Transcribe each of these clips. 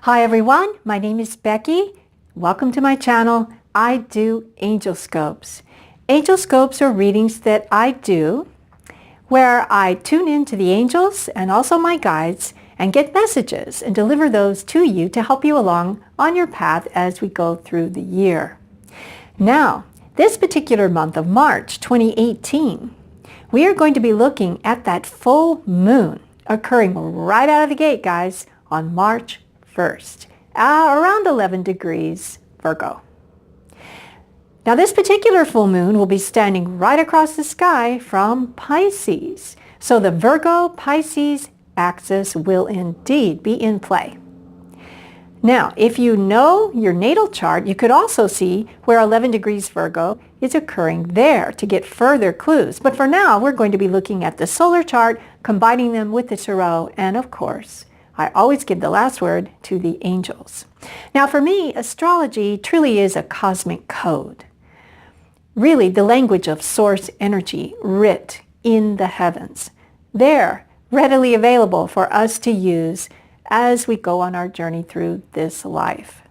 Hi everyone, my name is Becky. Welcome to my channel. I do AngelScopes. AngelScopes are readings that I do where I tune in to the angels and also my guides and get messages and deliver those to you to help you along on your path as we go through the year. Now, this particular month of March 2018, we are going to be looking at that full moon occurring right out of the gate, guys, on March 1st, around 11 degrees Virgo. Now this particular full moon will be standing right across the sky from Pisces. So the Virgo-Pisces axis will indeed be in play. Now, if you know your natal chart, you could also see where 11 degrees Virgo is occurring there to get further clues. But for now, we're going to be looking at the solar chart, combining them with the tarot, and of course, I always give the last word to the angels. Now for me, astrology truly is a cosmic code. Really the language of source energy writ in the heavens. They're readily available for us to use as we go on our journey through this life.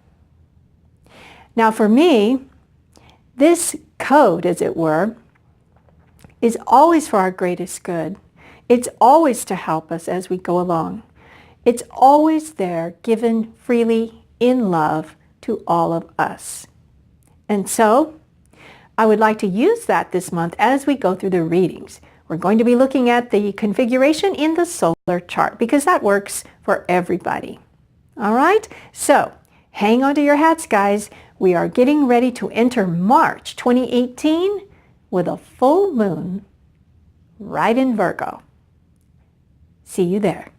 Now for me, this code, as it were, is always for our greatest good. It's always to help us as we go along. It's always there, given freely in love to all of us. And so, I would like to use that this month as we go through the readings. We're going to be looking at the configuration in the solar chart because that works for everybody. All right? So, hang on to your hats, guys. We are getting ready to enter March 2018 with a full moon right in Virgo. See you there.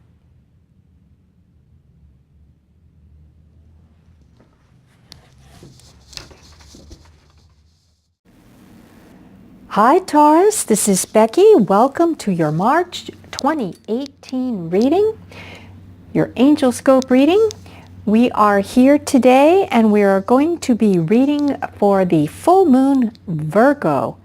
Hi Taurus, this is Becky. Welcome to your March 2018 reading, your AngelScope reading. We are here today and we are going to be reading for the full moon Virgo.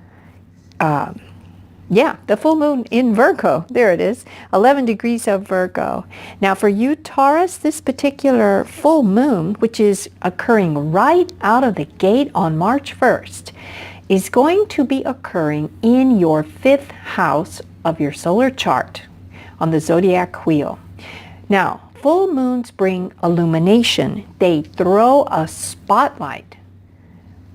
The full moon in Virgo. There it is, 11 degrees of Virgo. Now for you Taurus, this particular full moon, which is occurring right out of the gate on March 1st, is going to be occurring in your 5th house of your solar chart on the zodiac wheel. Now, full moons bring illumination. They throw a spotlight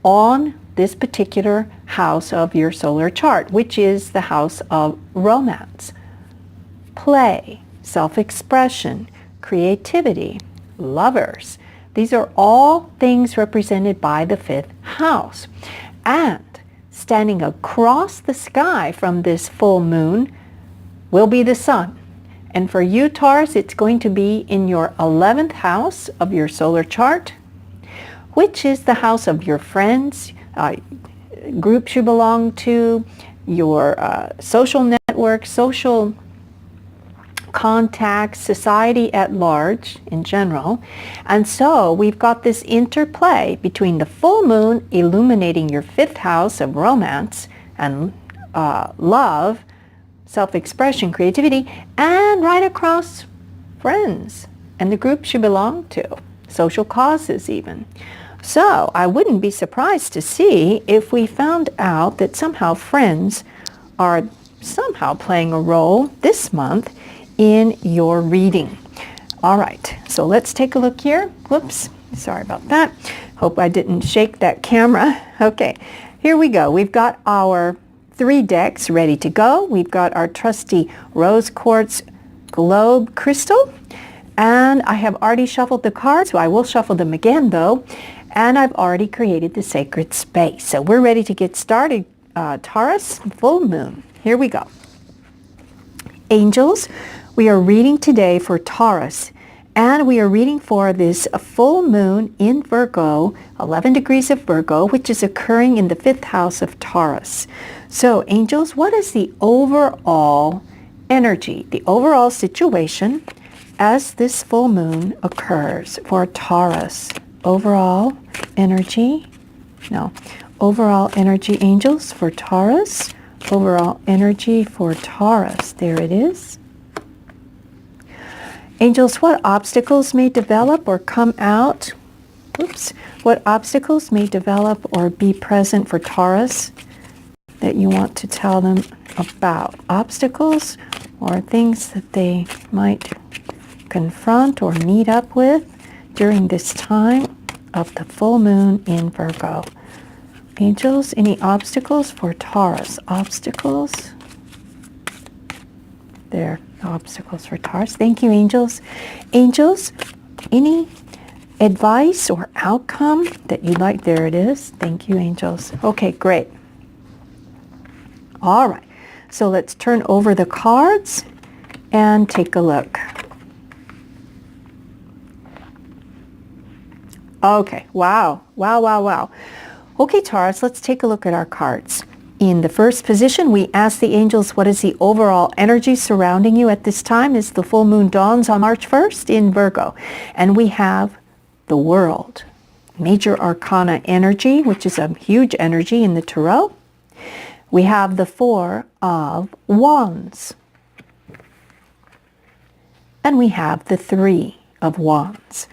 on this particular house of your solar chart, which is the house of romance, play, self-expression, creativity, lovers. These are all things represented by the 5th house. And standing across the sky from this full moon will be the sun. And for you, Taurus, it's going to be in your 11th house of your solar chart, which is the house of your friends, groups you belong to, your social network, social contacts, society at large in general. And so we've got this interplay between the full moon illuminating your 5th house of romance and love, self-expression, creativity, and right across friends and the groups you belong to, social causes even. So I wouldn't be surprised to see if we found out that somehow friends are somehow playing a role this month in your reading. All right, so let's take a look here. Whoops, sorry about that. Hope I didn't shake that camera. Okay, here we go. We've got our 3 decks ready to go. We've got our trusty rose quartz globe crystal, and I have already shuffled the cards, so I will shuffle them again though, and I've already created the sacred space. So we're ready to get started, Taurus, full moon. Here we go. Angels, we are reading today for Taurus, and we are reading for this full moon in Virgo, 11 degrees of Virgo, which is occurring in the 5th house of Taurus. So angels, what is the overall energy, the overall situation as this full moon occurs for Taurus? Overall energy, angels for Taurus. Overall energy for Taurus. There it is. Angels, what obstacles may develop or come out? Oops. What obstacles may develop or be present for Taurus that you want to tell them about? Obstacles or things that they might confront or meet up with during this time of the full moon in Virgo. Angels, any obstacles for Taurus? Obstacles? There, obstacles for Taurus. Thank you, angels. Angels, any advice or outcome that you'd like? There it is. Thank you, angels. Okay, great. All right, so let's turn over the cards and take a look. Okay, wow. Okay, Taurus, let's take a look at our cards. In the first position, we ask the angels, what is the overall energy surrounding you at this time as the full moon dawns on March 1st in Virgo? And we have the World, major arcana energy, which is a huge energy in the Tarot. We have the Four of Wands. And we have the Three of Wands.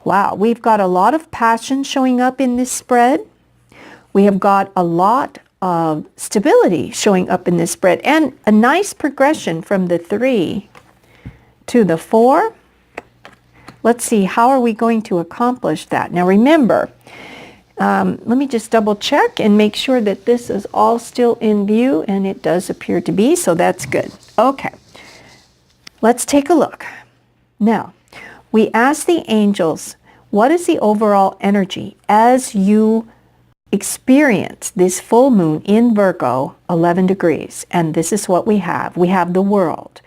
Wow, we've got a lot of passion showing up in this spread. We have got a lot of stability showing up in this spread and a nice progression from the 3 to the 4. Let's see, how are we going to accomplish that? Now remember, let me just double check and make sure that this is all still in view, and it does appear to be, so that's good. Okay, let's take a look. Now, we ask the angels, what is the overall energy as you experience this full moon in Virgo, 11 degrees? And this is what we have. We have the World.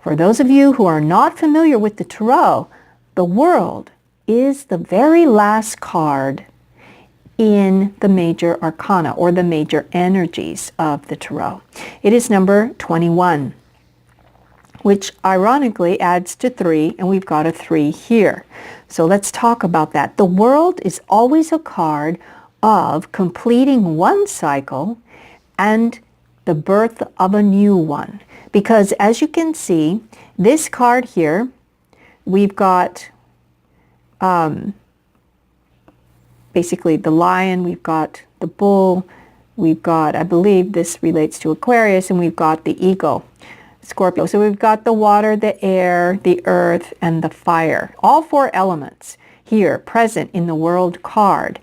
For those of you who are not familiar with the Tarot, the World is the very last card in the major arcana, or the major energies of the Tarot. It is number 21, which ironically adds to 3, and we've got a 3 here. So let's talk about that. The World is always a card of completing one cycle and the birth of a new one. Because as you can see, this card here, we've got basically the lion, we've got the bull, we've got, I believe this relates to Aquarius, and we've got the eagle, Scorpio. So we've got the water, the air, the earth, and the fire. All 4 elements here present in the World card.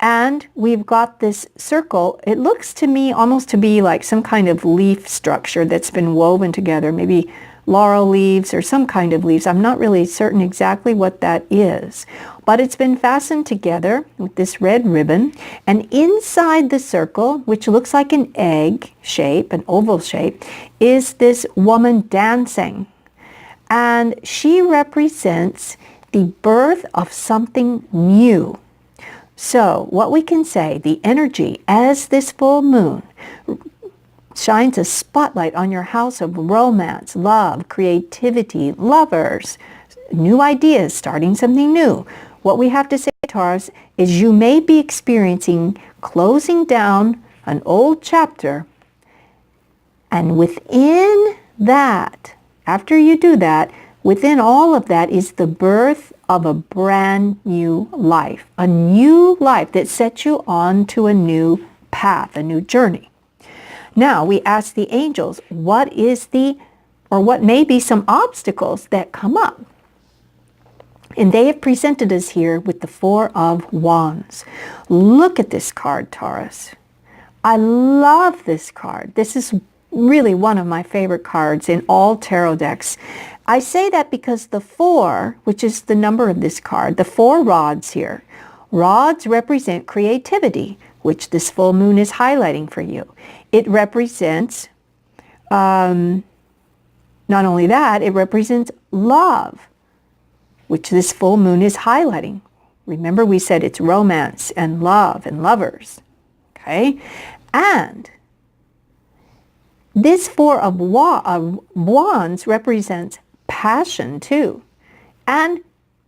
And we've got this circle. It looks to me almost to be like some kind of leaf structure that's been woven together, maybe laurel leaves or some kind of leaves. I'm not really certain exactly what that is, but it's been fastened together with this red ribbon. And inside the circle, which looks like an egg shape, an oval shape, is this woman dancing. And she represents the birth of something new. So what we can say, the energy as this full moon shines a spotlight on your house of romance, love, creativity, lovers, new ideas, starting something new. What we have to say, Taurus, is you may be experiencing closing down an old chapter, and within that, after you do that, within all of that is the birth of a brand new life, a new life that sets you on to a new path, a new journey. Now we ask the angels, what may be some obstacles that come up? And they have presented us here with the Four of Wands. Look at this card, Taurus. I love this card. This is really one of my favorite cards in all tarot decks. I say that because the 4, which is the number of this card, the 4 rods here, rods represent creativity, which this full moon is highlighting for you. It represents, not only that, it represents love, which this full moon is highlighting. Remember, we said it's romance and love and lovers, okay? And this Four of Wands represents passion too, and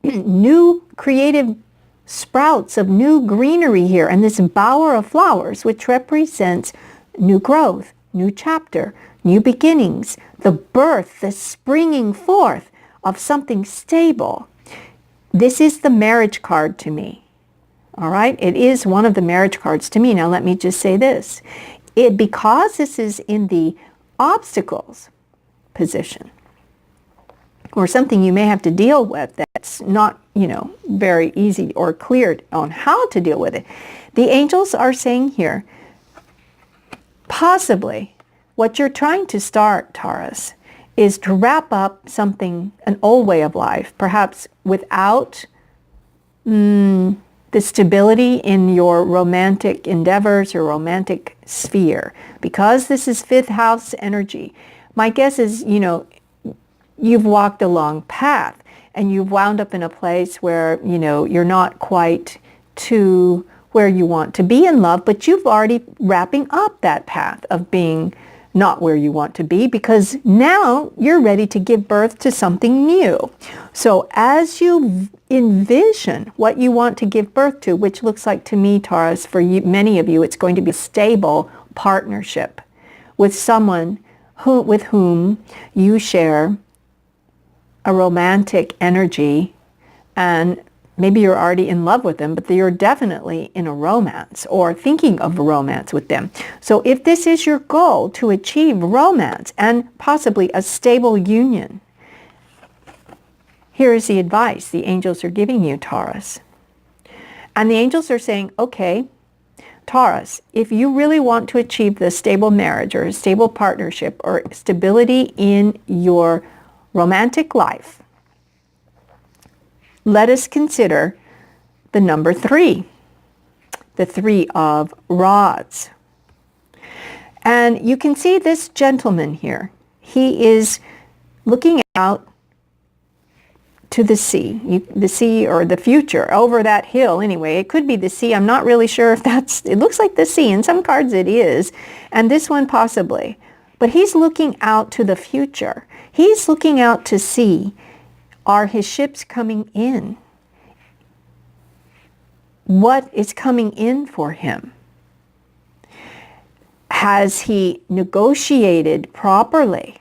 new creative sprouts of new greenery here, and this bower of flowers, which represents new growth, new chapter, new beginnings, the birth, the springing forth of something stable. This is the marriage card to me. All right? It is one of the marriage cards to me. Now let me just say this. Because this is in the obstacles position, or something you may have to deal with that's not, very easy or clear on how to deal with it. The angels are saying here, possibly what you're trying to start, Taurus, is to wrap up something, an old way of life, perhaps without the stability in your romantic endeavors or romantic sphere. Because this is fifth house energy, my guess is, you've walked a long path and you've wound up in a place where, you're not quite to where you want to be in love, but you've already wrapping up that path of being not where you want to be, because now you're ready to give birth to something new. So as you envision what you want to give birth to, which looks like to me, Taurus, for you, many of you, it's going to be a stable partnership with someone with whom you share a romantic energy, and maybe you're already in love with them, but you're definitely in a romance or thinking of romance with them. So if this is your goal, to achieve romance and possibly a stable union, here is the advice the angels are giving you, Taurus. And the angels are saying, okay, Taurus, if you really want to achieve the stable marriage or a stable partnership or stability in your romantic life, let us consider the number 3, the 3 of rods. And you can see this gentleman here. He is looking out to the sea or the future, over that hill anyway. It could be the sea. I'm not really sure if it looks like the sea. In some cards it is, and this one possibly. But he's looking out to the future. He's looking out to see, are his ships coming in? What is coming in for him? Has he negotiated properly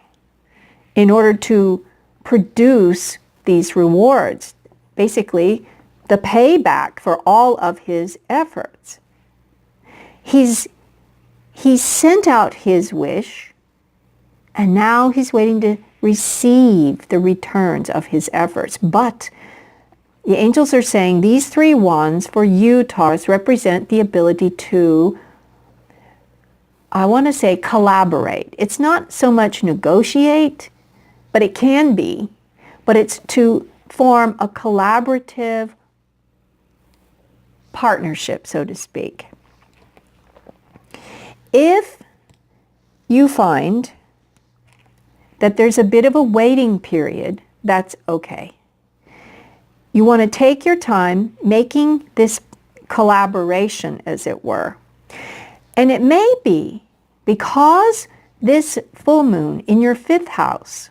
in order to produce these rewards? Basically, the payback for all of his efforts. He's sent out his wish, and now he's waiting to receive the returns of his efforts. But the angels are saying these 3 wands for you, Taurus, represent the ability to, I want to say, collaborate. It's not so much negotiate, but it can be. But it's to form a collaborative partnership, so to speak. If you find that there's a bit of a waiting period, that's okay. You want to take your time making this collaboration, as it were. And it may be because this full moon in your 5th house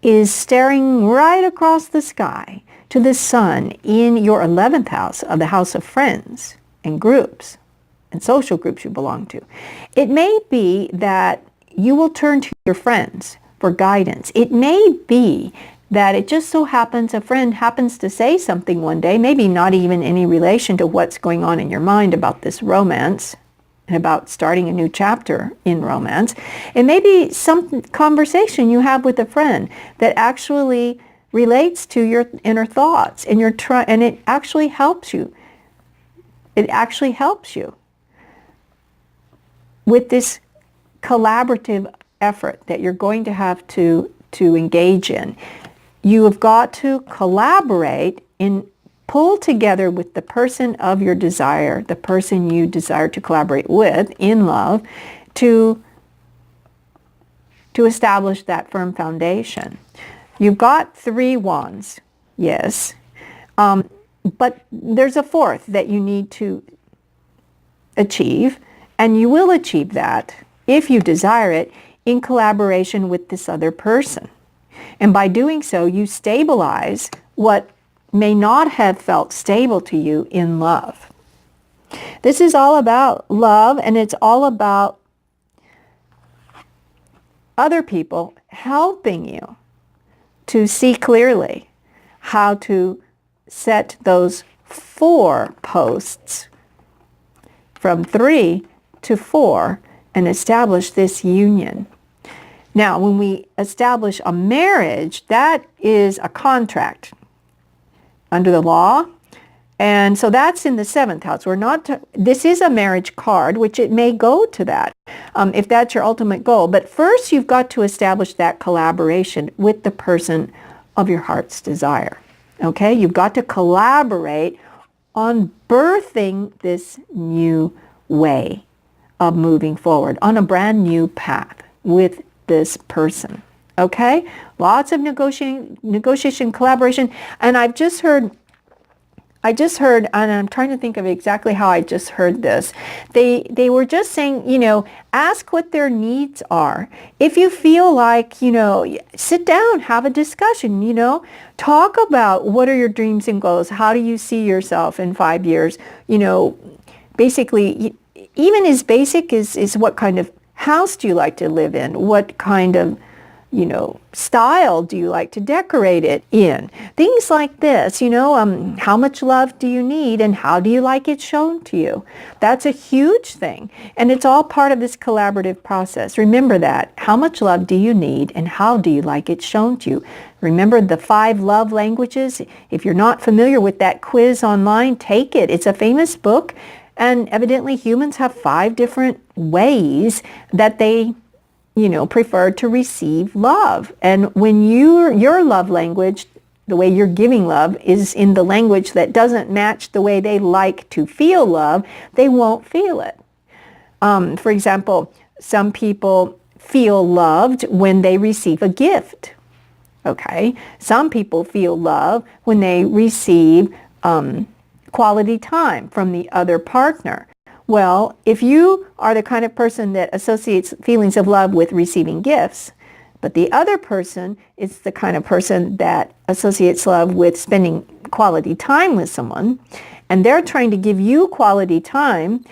is staring right across the sky to the sun in your 11th house of the house of friends and groups and social groups you belong to. It may be that you will turn to your friends for guidance. It may be that it just so happens a friend happens to say something one day, maybe not even any relation to what's going on in your mind about this romance and about starting a new chapter in romance. It may be some conversation you have with a friend that actually relates to your inner thoughts, and and it actually helps you. It actually helps you with this collaborative effort that you're going to have to engage in. You have got to collaborate and pull together with the person of your desire, the person you desire to collaborate with in love, to establish that firm foundation. You've got 3 wands, yes, but there's a 4th that you need to achieve, and you will achieve that if you desire it in collaboration with this other person. And by doing so, you stabilize what may not have felt stable to you in love. This is all about love, and it's all about other people helping you to see clearly how to set those 4 posts from 3 to 4 and establish this union. Now, when we establish a marriage, that is a contract under the law. And so that's in the 7th house. This is a marriage card, which it may go to that if that's your ultimate goal. But first, you've got to establish that collaboration with the person of your heart's desire. Okay? You've got to collaborate on birthing this new way of moving forward on a brand new path with this person. Okay? Lots of negotiation, collaboration. And I just heard, and I'm trying to think of exactly how I just heard this. They were just saying, ask what their needs are. If you feel like, sit down, have a discussion, talk about what are your dreams and goals. How do you see yourself in 5 years? Basically, even as basic as what kind of house do you like to live in? What kind of style do you like to decorate it in? Things like this, how much love do you need and how do you like it shown to you? That's a huge thing. And it's all part of this collaborative process. Remember that. How much love do you need and how do you like it shown to you? Remember the 5 love languages? If you're not familiar with that quiz online, take it. It's a famous book. And evidently humans have 5 different ways that they prefer to receive love. And when your love language, the way you're giving love, is in the language that doesn't match the way they like to feel love, they won't feel it. For example, some people feel loved when they receive a gift. Okay? Some people feel love when they receive quality time from the other partner. Well, if you are the kind of person that associates feelings of love with receiving gifts, but the other person is the kind of person that associates love with spending quality time with someone, and they're trying to give you quality time,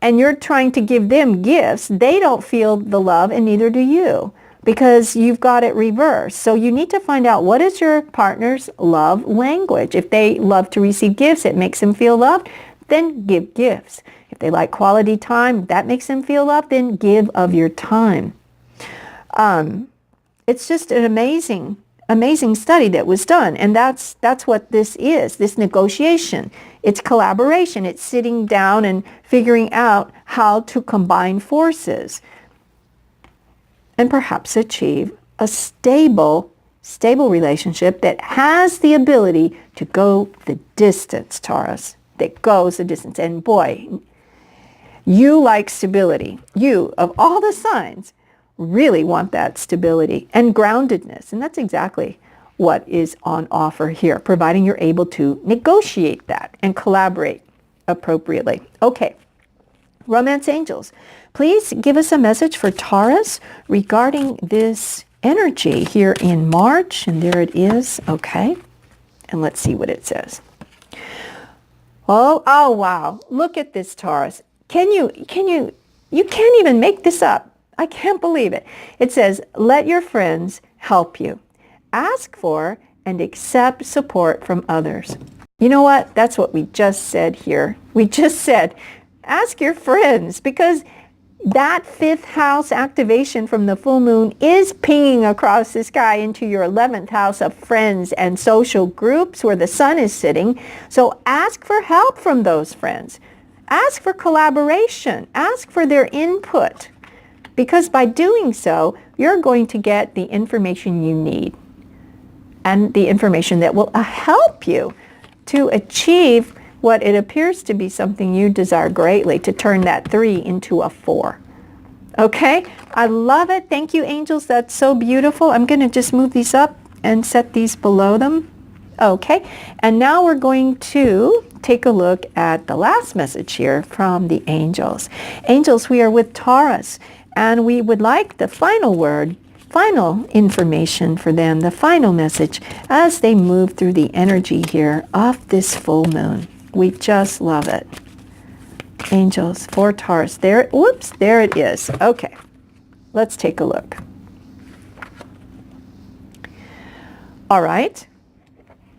and you're trying to give them gifts, they don't feel the love, and neither do you, because you've got it reversed. So you need to find out, what is your partner's love language? If they love to receive gifts, it makes them feel loved, then give gifts. If they like quality time, that makes them feel loved, then give of your time. It's just an amazing study that was done. And that's what this is, this negotiation. It's collaboration. It's sitting down and figuring out how to combine forces and perhaps achieve a stable relationship that has the ability to go the distance, Taurus. That goes the distance. And boy, you like stability. You, of all the signs, really want that stability and groundedness. And that's exactly what is on offer here, providing you're able to negotiate that and collaborate appropriately. Okay, romance angels, please give us a message for Taurus regarding this energy here in March. And there it is. Okay, and let's see what it says. Oh, wow. Look at this, Taurus. You can't even make this up. I can't believe it. It says, let your friends help you. Ask for and accept support from others. You know what? That's what we just said here. We just said, ask your friends, because that 5th house activation from the full moon is pinging across the sky into your 11th house of friends and social groups where the sun is sitting. So ask for help from those friends. Ask for collaboration. Ask for their input. Because by doing so, you're going to get the information you need and the information that will help you to achieve what it appears to be something you desire greatly, to turn that 3 into a 4. Okay? I love it. Thank you, angels. That's so beautiful. I'm going to just move these up and set these below them. Okay. And now we're going to take a look at the last message here from the angels. Angels, we are with Taurus, and we would like the final word, final information for them, the final message as they move through the energy here of this full moon. We just love it. Angels for Taurus. There it is. Okay, let's take a look. All right.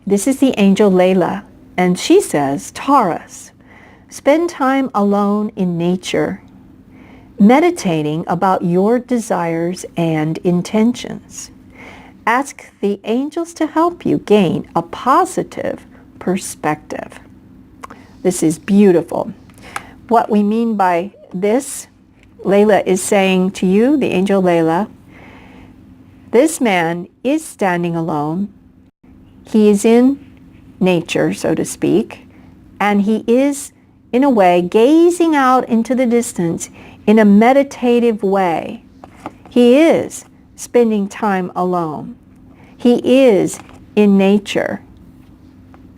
This is the angel Layla, and she says, Taurus, spend time alone in nature, meditating about your desires and intentions. Ask the angels to help you gain a positive perspective. This is beautiful. What we mean by this, Layla is saying to you, the angel Layla, this man is standing alone. He is in nature, so to speak, and he is, in a way, gazing out into the distance in a meditative way. He is spending time alone. He is in nature,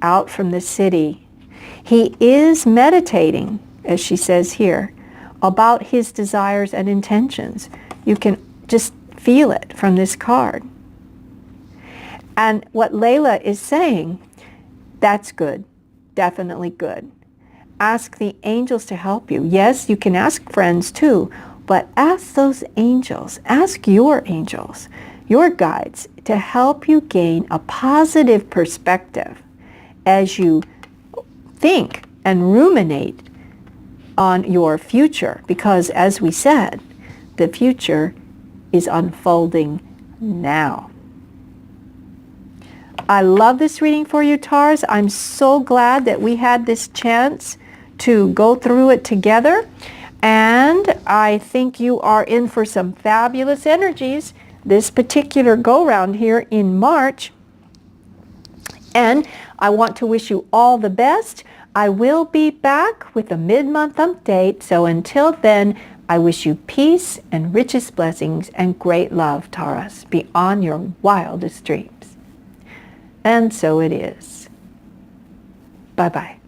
out from the city. He is meditating, as she says here, about his desires and intentions. You can just feel it from this card. And what Layla is saying, that's good, definitely good. Ask the angels to help you. Yes, you can ask friends too, but ask those angels, ask your angels, your guides, to help you gain a positive perspective as you think and ruminate on your future. Because as we said, the future is unfolding now. I love this reading for you, Taurus. I'm so glad that we had this chance to go through it together. And I think you are in for some fabulous energies this particular go-round here in March. And I want to wish you all the best. I will be back with a mid-month update. So until then, I wish you peace and richest blessings and great love, Taurus, beyond your wildest dreams. And so it is. Bye-bye.